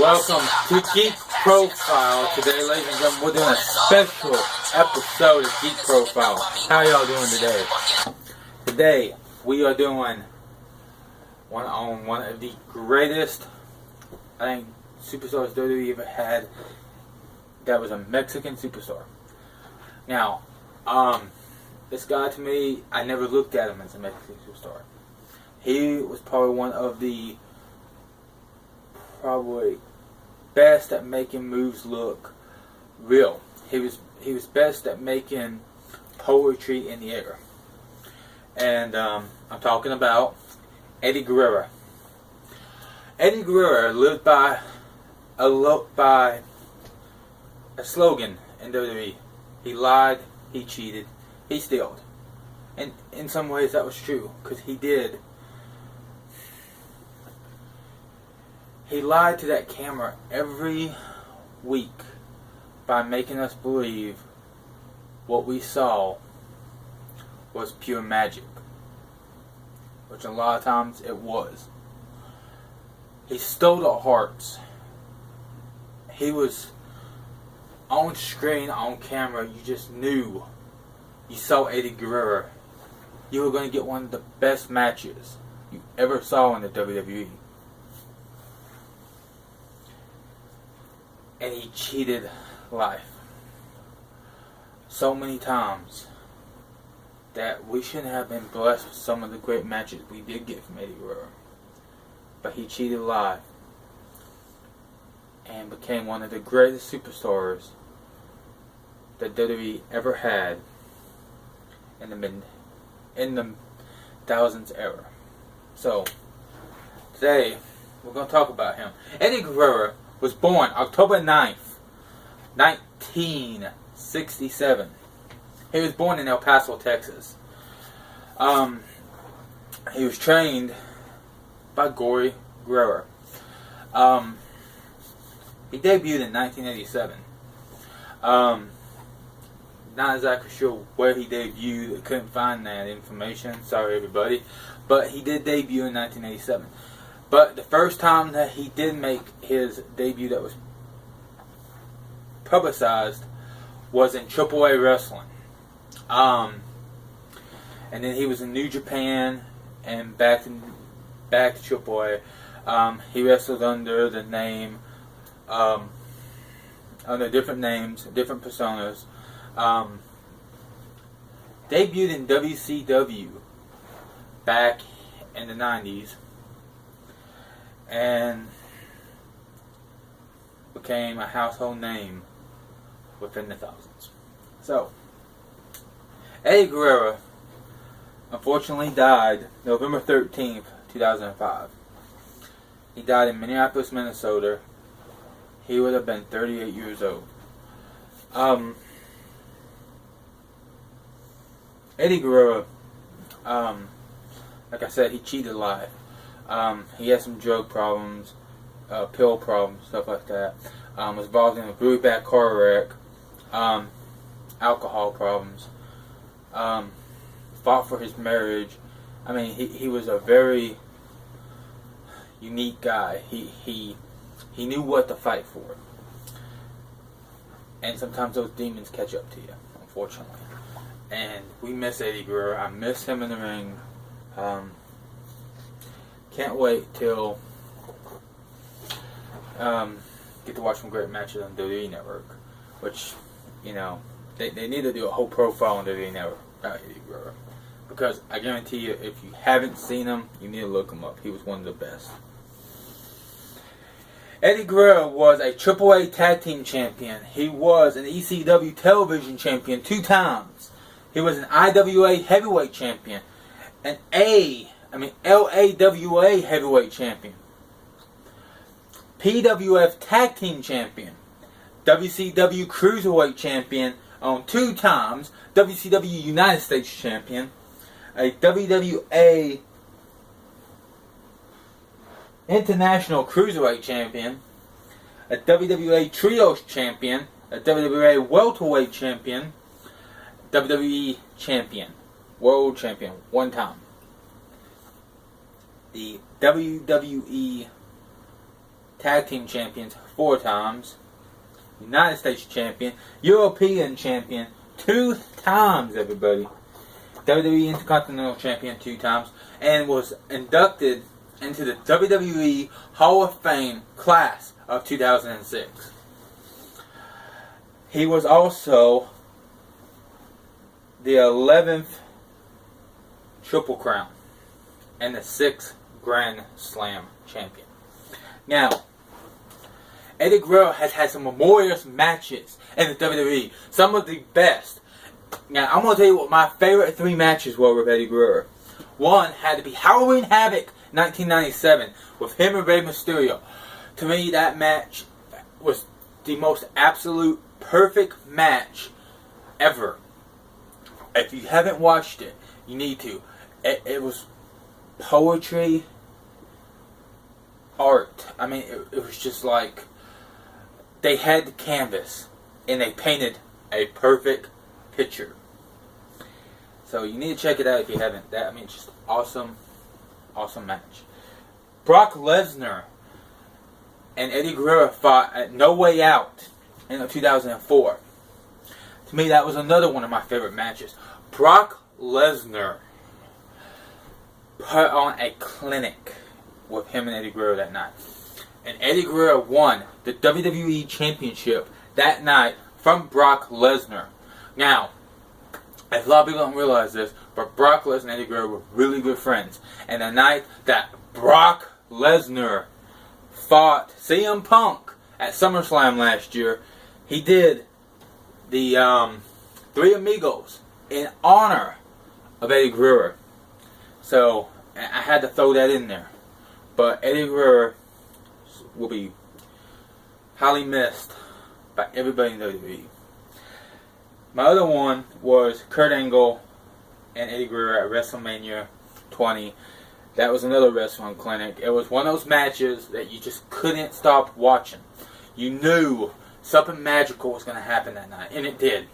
Welcome to Geek Profile. Today, ladies and gentlemen, we're doing a special episode of Geek Profile. How y'all doing today? Today, we are doing one of the greatest, I think, superstars WWE ever had. That was a Mexican superstar. Now, this guy, to me, I never looked at him as a Mexican superstar. He was probably one of the best at making moves look real. He was best at making poetry in the air. And I'm talking about Eddie Guerrero. Eddie Guerrero lived by a slogan in WWE. He lied, he cheated, he stealed. And in some ways that was true, because he did. He lied to that camera every week by making us believe what we saw was pure magic, which a lot of times it was. He stole our hearts. He was on screen, on camera. You just knew. You saw Eddie Guerrero. You were going to get one of the best matches you ever saw in the WWE. And he cheated life so many times that we shouldn't have been blessed with some of the great matches we did get from Eddie Guerrero. But he cheated life and became one of the greatest superstars that WWE ever had in the thousands era. So today we're going to talk about him. Eddie Guerrero was born October 9th, 1967. He was born in El Paso, Texas. He was trained by Eddie Guerrero. He debuted in 1987. Not exactly sure where he debuted. I couldn't find that information. Sorry, everybody. But he did debut in 1987. But the first time that he did make his debut that was publicized was in AAA wrestling. And then he was in New Japan and back to AAA. He wrestled under the name, under different names, different personas. Debuted in WCW back in the 90s. And became a household name within the thousands. So, Eddie Guerrero unfortunately died November 13th, 2005. He died in Minneapolis, Minnesota. He would have been 38 years old. Eddie Guerrero, like I said, he cheated life. He had some drug problems, pill problems, stuff like that. Was involved in a really bad car wreck, alcohol problems. Fought for his marriage. I mean, he was a very unique guy. He knew what to fight for. And sometimes those demons catch up to you, unfortunately. And we miss Eddie Guerrero. I miss him in the ring. Can't wait till get to watch some great matches on WWE Network, which, you know, they need to do a whole profile on WWE Network about Eddie Guerrero, because I guarantee you, if you haven't seen him, you need to look him up. He was one of the best. Eddie Guerrero was a AAA Tag Team Champion. He was an ECW Television Champion 2 times. He was an IWA Heavyweight Champion, an LAWA Heavyweight Champion, PWF Tag Team Champion, WCW Cruiserweight Champion on 2 times, WCW United States Champion, a WWA International Cruiserweight Champion, a WWA Trios Champion, a WWA Welterweight Champion, WWE Champion, World Champion, 1 time. The WWE Tag Team Champions 4 times, United States Champion, European Champion 2 times, everybody, WWE Intercontinental Champion 2 times, and was inducted into the WWE Hall of Fame class of 2006. He was also the 11th Triple Crown and the 6th Grand Slam champion. Now, Eddie Guerrero has had some memorious matches in the WWE. Some of the best. Now, I'm going to tell you what my favorite 3 matches were with Eddie Guerrero. One had to be Halloween Havoc 1997 with him and Rey Mysterio. To me, that match was the most absolute perfect match ever. If you haven't watched it, you need to. It was poetry, art. I mean, it was just like they had the canvas and they painted a perfect picture. So you need to check it out if you haven't. Just awesome, awesome match. Brock Lesnar and Eddie Guerrero fought at No Way Out in 2004. To me, that was another one of my favorite matches. Brock Lesnar put on a clinic with him and Eddie Guerrero that night. And Eddie Guerrero won the WWE Championship that night from Brock Lesnar. Now, a lot of people don't realize this, but Brock Lesnar and Eddie Guerrero were really good friends. And the night that Brock Lesnar fought CM Punk at SummerSlam last year, he did the Three Amigos in honor of Eddie Guerrero. So, I had to throw that in there. But Eddie Guerrero will be highly missed by everybody in WWE. My other one was Kurt Angle and Eddie Guerrero at WrestleMania 20. That was another wrestling clinic. It was one of those matches that you just couldn't stop watching. You knew something magical was going to happen that night, and it did.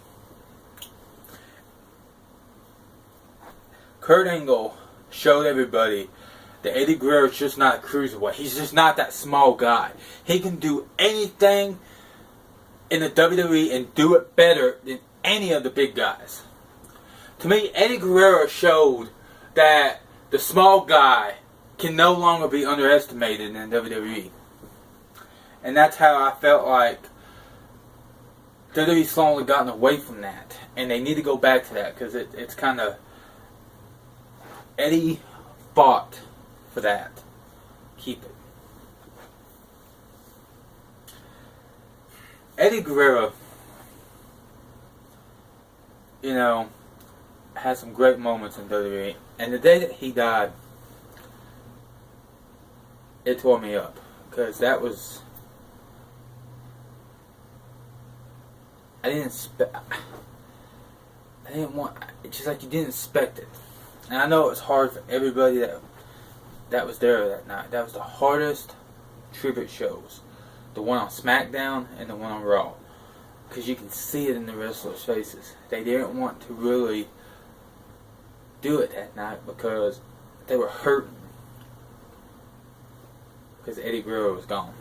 Kurt Angle showed everybody that Eddie Guerrero is just not a cruiserweight. He's just not that small guy. He can do anything in the WWE and do it better than any of the big guys. To me, Eddie Guerrero showed that the small guy can no longer be underestimated in WWE. And that's how I felt like WWE's slowly gotten away from that. And they need to go back to that because it's kind of... Eddie fought for that. Keep it. Eddie Guerrero, had some great moments in WWE. And the day that he died, it tore me up. Because that was... I didn't want... It's just like you didn't expect it. And I know it was hard for everybody that was there that night. That was the hardest tribute shows. The one on SmackDown and the one on Raw. Because you can see it in the wrestlers' faces. They didn't want to really do it that night because they were hurting. Because Eddie Guerrero was gone.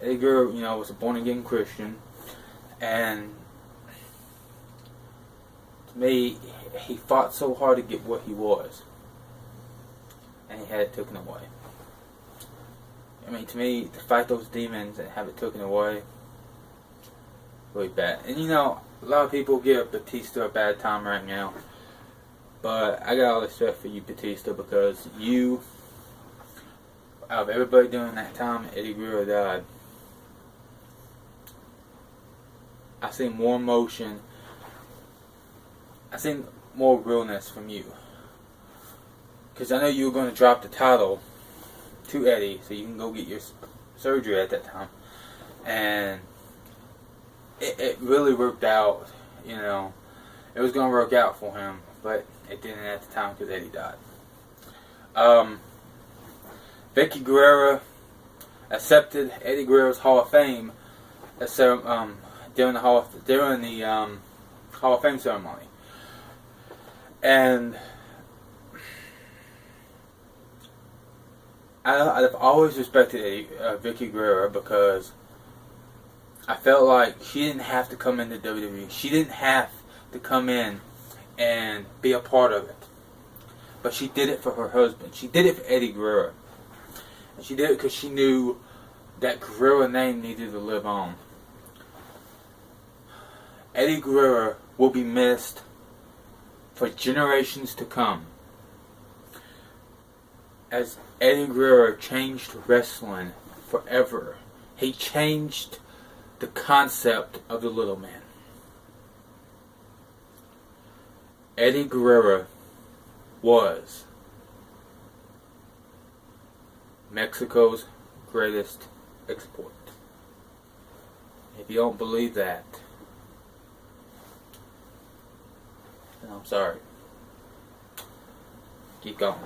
Eddie Guerrero, was a born-again Christian. And to me, he fought so hard to get what he was. And he had it taken away. To me, to fight those demons and have it taken away, really bad. And a lot of people give Batista a bad time right now. But I got all the respect for you, Batista, because you, out of everybody during that time Eddie Guerrero died, I seen more emotion. I seen more realness from you. Because I know you were going to drop the title to Eddie so you can go get your surgery at that time. And it really worked out, It was going to work out for him, but it didn't at the time because Eddie died. Vicky Guerrero accepted Eddie Guerrero's Hall of Fame during the Hall of Fame ceremony. And I've always respected Vicky Guerrero because I felt like she didn't have to come into WWE. She didn't have to come in and be a part of it. But she did it for her husband. She did it for Eddie Guerrero. And she did it because she knew that Guerrero name needed to live on. Eddie Guerrero will be missed for generations to come, as Eddie Guerrero changed wrestling forever. He changed the concept of the little man. Eddie Guerrero was Mexico's greatest export. If you don't believe that, then I'm sorry. Keep going.